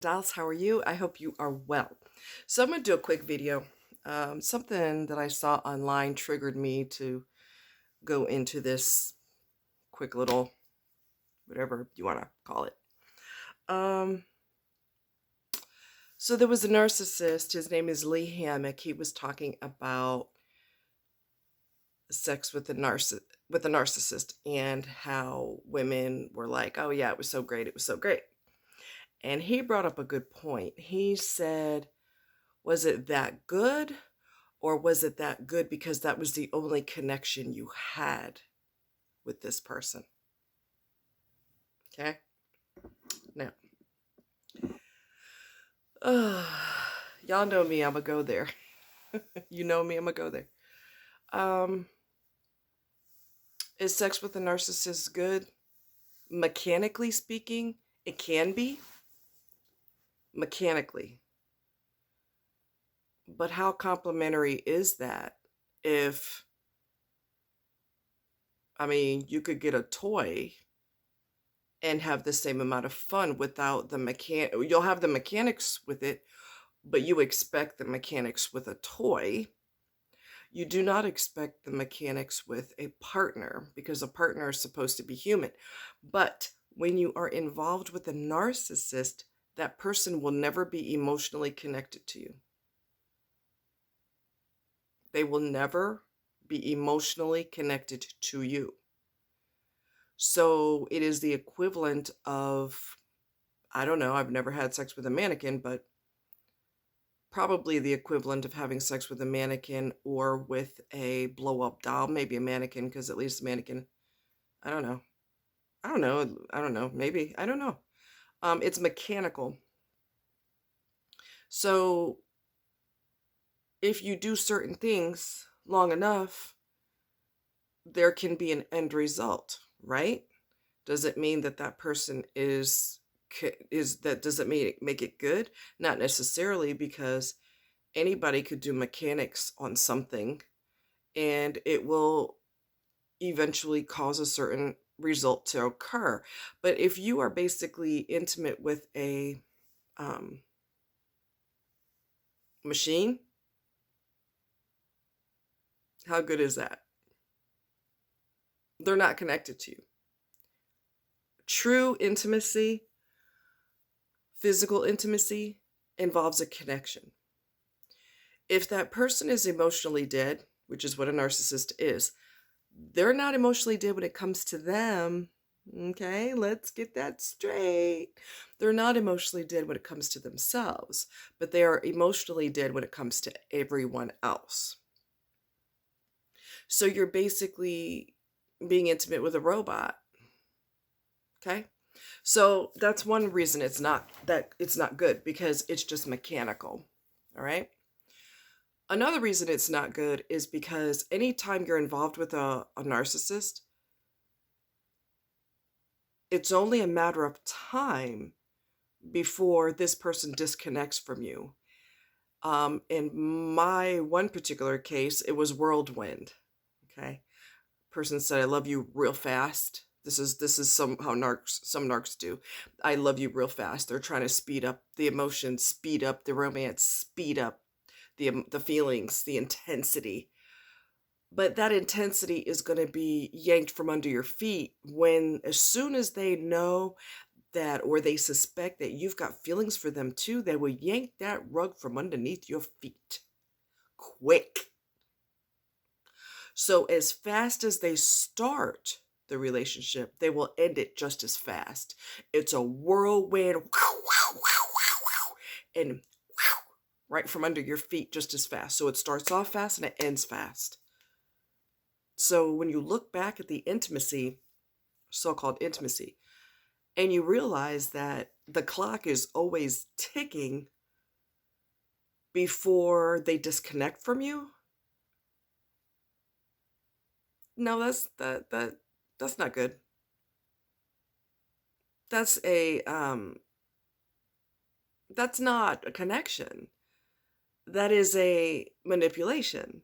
Dolls, how are you? I hope you are well. So I'm going to do a quick video. Something that I saw online triggered me to go into this quick little, whatever you want to call it. Um, so there was a narcissist. His name is Lee Hammock. He was talking about sex with a narcissist and how women were like, "Oh yeah, it was so great. It was so great." And he brought up a good point. He said, "Was it that good? Or was it that good because that was the only connection you had with this person?" Okay? Now, y'all know me, I'm going to go there. You know me, I'm going to go there. Um, is sex with a narcissist good? Mechanically speaking, it can be. Mechanically. But how complimentary is that if, you could get a toy and have the same amount of fun without you'll have the mechanics with it, but you expect the mechanics with a toy. You do not expect the mechanics with a partner because a partner is supposed to be human. But when you are involved with a narcissist, that person will never be emotionally connected to you. They will never be emotionally connected to you. So it is the equivalent of, I don't know, I've never had sex with a mannequin, but probably the equivalent of having sex with a mannequin or with a blow-up doll, maybe a mannequin, because at least a mannequin, I don't know. Maybe, I don't know. It's mechanical. So if you do certain things long enough, there can be an end result, right? Does it mean that that person does it make it good? Not necessarily, because anybody could do mechanics on something and it will eventually cause a certain result to occur. But if you are basically intimate with a machine, how good is that? They're not connected to you. True intimacy, physical intimacy, involves a connection. If that person is emotionally dead, which is what a narcissist is, they're not emotionally dead when it comes to them. Okay, let's get that straight. They're not emotionally dead when it comes to themselves, but they are emotionally dead when it comes to everyone else. So you're basically being intimate with a robot. Okay? So that's one reason it's not good, because it's just mechanical. All right? Another reason it's not good is because anytime you're involved with a narcissist, it's only a matter of time before this person disconnects from you. In my one particular case, it was whirlwind. Okay. Person said, "I love you real fast." This is how some narcs do. "I love you real fast." They're trying to speed up the emotions, speed up the romance, speed up the feelings, the intensity. But that intensity is going to be yanked from under your feet as soon as they know that, or they suspect that you've got feelings for them too, they will yank that rug from underneath your feet. Quick. So as fast as they start the relationship, they will end it just as fast. It's a whirlwind, and right from under your feet just as fast. So it starts off fast and it ends fast. So when you look back at the intimacy, so-called intimacy, and you realize that the clock is always ticking before they disconnect from you, no, that's not good. That's that's not a connection. That is a manipulation.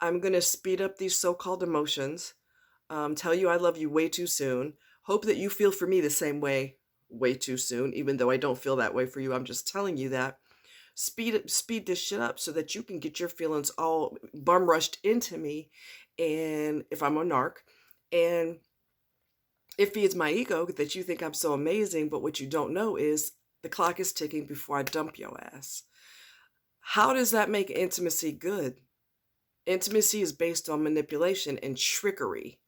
I'm going to speed up these so-called emotions, tell you I love you way too soon, hope that you feel for me the same way way too soon, even though I don't feel that way for you. I'm just telling you that. Speed this shit up so that you can get your feelings all bum rushed into me, and if I'm a narc, and it feeds my ego that you think I'm so amazing, but what you don't know is the clock is ticking before I dump your ass. How does that make intimacy good? Intimacy is based on manipulation and trickery.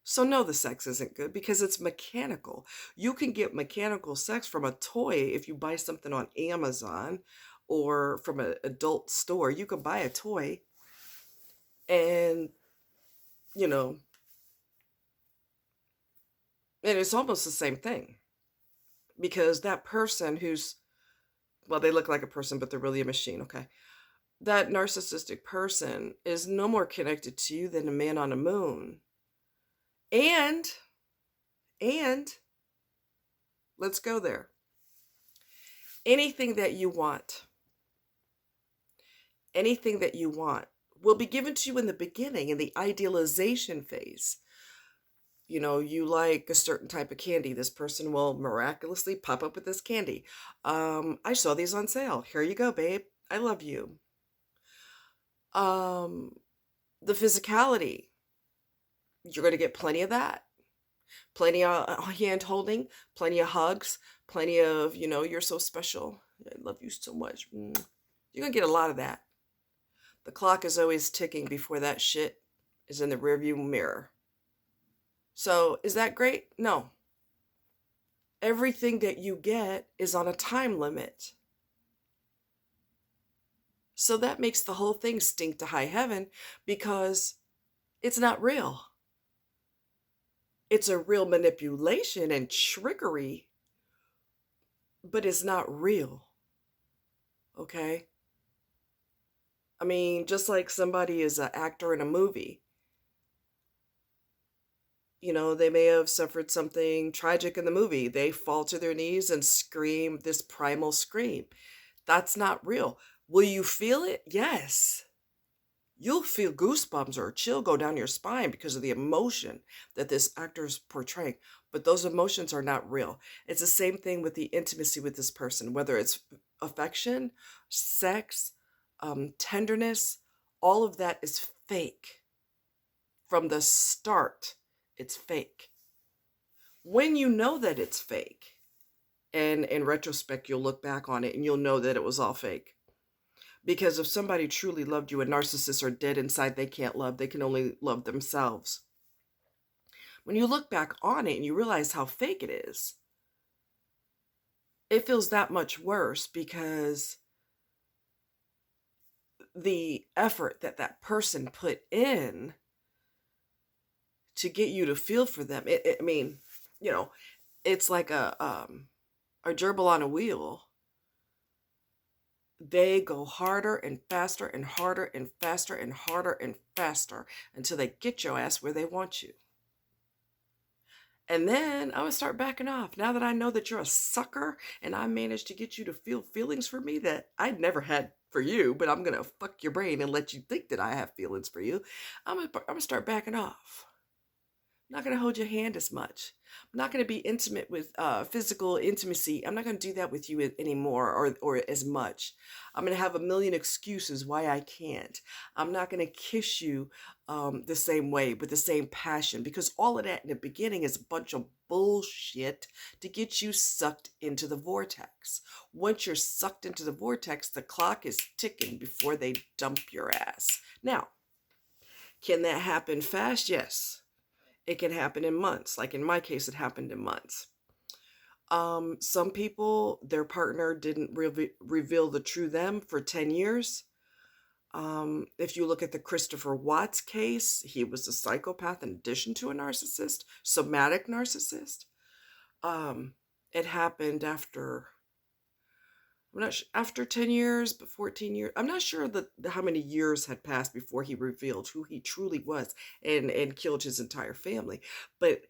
So no, the sex isn't good because it's mechanical. You can get mechanical sex from a toy if you buy something on Amazon or from an adult store. You can buy a toy and, you know, and it's almost the same thing because that person who's, well, they look like a person, but they're really a machine, okay? That narcissistic person is no more connected to you than a man on the moon. And let's go there. Anything that you want will be given to you in the beginning, in the idealization phase. You know, you like a certain type of candy. This person will miraculously pop up with this candy. I saw these on sale. Here you go, babe. I love you. The physicality, you're going to get plenty of that. Plenty of hand holding, plenty of hugs, plenty of, you're so special. I love you so much. You're going to get a lot of that. The clock is always ticking before that shit is in the rearview mirror. So is that great? No. Everything that you get is on a time limit. So that makes the whole thing stink to high heaven because it's not real. It's a real manipulation and trickery, but it's not real. Okay? I mean, just like somebody is an actor in a movie. They may have suffered something tragic in the movie. They fall to their knees and scream this primal scream. That's not real. Will you feel it? Yes. You'll feel goosebumps or a chill go down your spine because of the emotion that this actor is portraying. But those emotions are not real. It's the same thing with the intimacy with this person, whether it's affection, sex, tenderness, all of that is fake. From the start, it's fake. When you know that it's fake, and in retrospect, you'll look back on it and you'll know that it was all fake. Because if somebody truly loved you, and narcissists are dead inside, they can't love. They can only love themselves. When you look back on it and you realize how fake it is, it feels that much worse because the effort that that person put in to get you to feel for them, it's like a gerbil on a wheel. They go harder and faster and harder and faster and harder and faster until they get your ass where they want you. And then I'm going to start backing off. Now that I know that you're a sucker and I managed to get you to feel feelings for me that I'd never had for you, but I'm going to fuck your brain and let you think that I have feelings for you, I'm going to start backing off. I'm not going to hold your hand as much. I'm not going to be intimate with physical intimacy. I'm not going to do that with you anymore or as much. I'm going to have a million excuses why I can't. I'm not going to kiss you the same way with the same passion because all of that in the beginning is a bunch of bullshit to get you sucked into the vortex. Once you're sucked into the vortex, the clock is ticking before they dump your ass. Now, can that happen fast? Yes. It can happen in months. Like in my case, it happened in months. Some people, their partner didn't reveal the true them for 10 years. If you look at the Christopher Watts case, he was a psychopath in addition to a narcissist, somatic narcissist. It happened after, after 10 years, but 14 years. I'm not sure how many years had passed before he revealed who he truly was and killed his entire family. But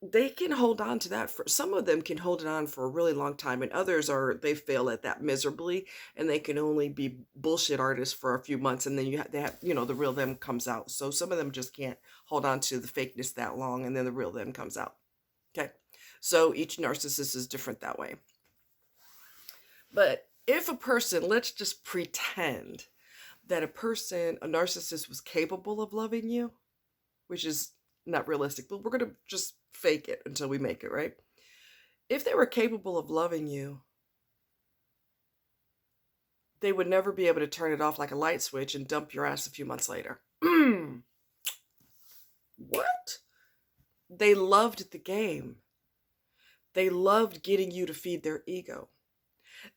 they can hold on to that some of them can hold it on for a really long time, and others they fail at that miserably, and they can only be bullshit artists for a few months, and then the real them comes out. So some of them just can't hold on to the fakeness that long, and then the real them comes out. Okay. So each narcissist is different that way. But if a person, let's just pretend that a narcissist was capable of loving you, which is not realistic, but we're going to just fake it until we make it, right? If they were capable of loving you, they would never be able to turn it off like a light switch and dump your ass a few months later. What? They loved the game. They loved getting you to feed their ego.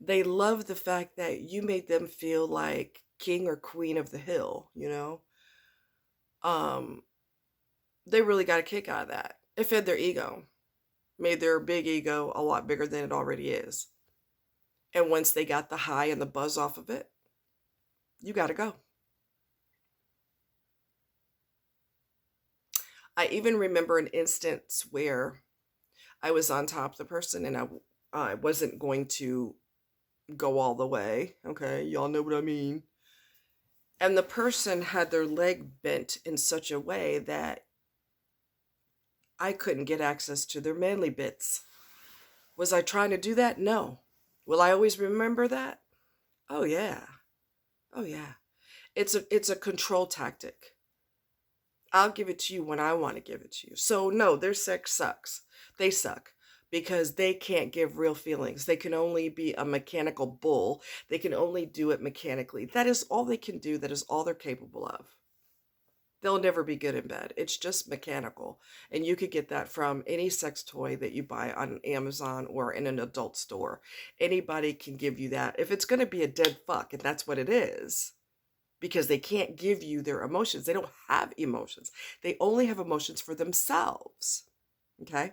They loved the fact that you made them feel like king or queen of the hill, you know? They really got a kick out of that. It fed their ego, made their big ego a lot bigger than it already is. And once they got the high and the buzz off of it, you got to go. I even remember an instance where I was on top of the person and I wasn't going to go all the way. Okay, y'all know what I mean. And the person had their leg bent in such a way that I couldn't get access to their manly bits. Was I trying to do that? No. Will I always remember that? Oh yeah. Oh yeah. It's a control tactic. I'll give it to you when I want to give it to you. So no, their sex sucks. They suck because they can't give real feelings. They can only be a mechanical bull. They can only do it mechanically. That is all they can do. That is all they're capable of. They'll never be good in bed. It's just mechanical. And you could get that from any sex toy that you buy on Amazon or in an adult store. Anybody can give you that. If it's going to be a dead fuck, and that's what it is, because they can't give you their emotions. They don't have emotions. They only have emotions for themselves. Okay?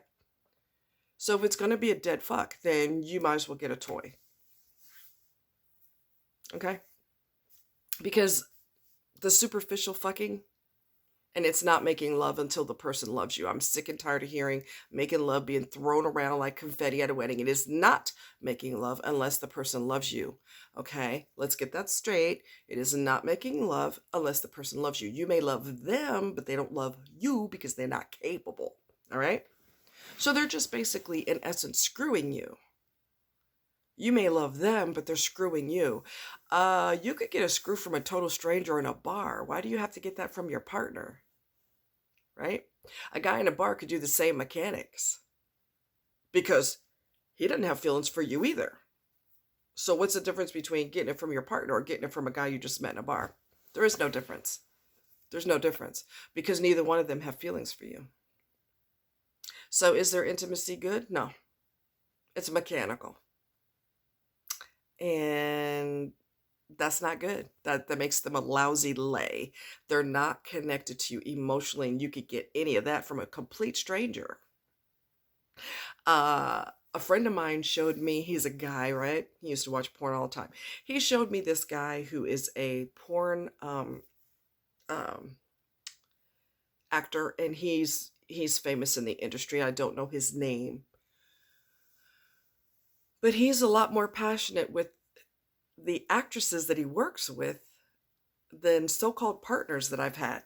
So if it's going to be a dead fuck, then you might as well get a toy. Okay? Because the superficial fucking, and it's not making love until the person loves you. I'm sick and tired of hearing making love being thrown around like confetti at a wedding. It is not making love unless the person loves you. Okay, let's get that straight. It is not making love unless the person loves you. You may love them, but they don't love you because they're not capable. All right? So they're just basically, in essence, screwing you. You may love them, but they're screwing you. You could get a screw from a total stranger in a bar. Why do you have to get that from your partner? Right? A guy in a bar could do the same mechanics because he doesn't have feelings for you either. So what's the difference between getting it from your partner or getting it from a guy you just met in a bar? There is no difference. There's no difference because neither one of them have feelings for you. So is their intimacy good? No. It's mechanical. And that's not good. That makes them a lousy lay. They're not connected to you emotionally, and you could get any of that from a complete stranger. A friend of mine showed me, he's a guy, right? He used to watch porn all the time. He showed me this guy who is a porn actor, and he's famous in the industry. I don't know his name. But he's a lot more passionate with the actresses that he works with than so-called partners that I've had.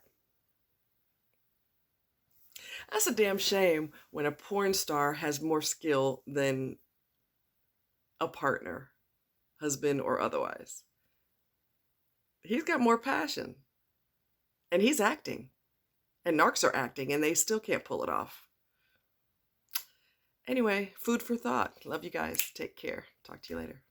That's a damn shame when a porn star has more skill than a partner, husband or otherwise. He's got more passion. And he's acting. And narcs are acting, and they still can't pull it off. Anyway, food for thought. Love you guys. Take care. Talk to you later.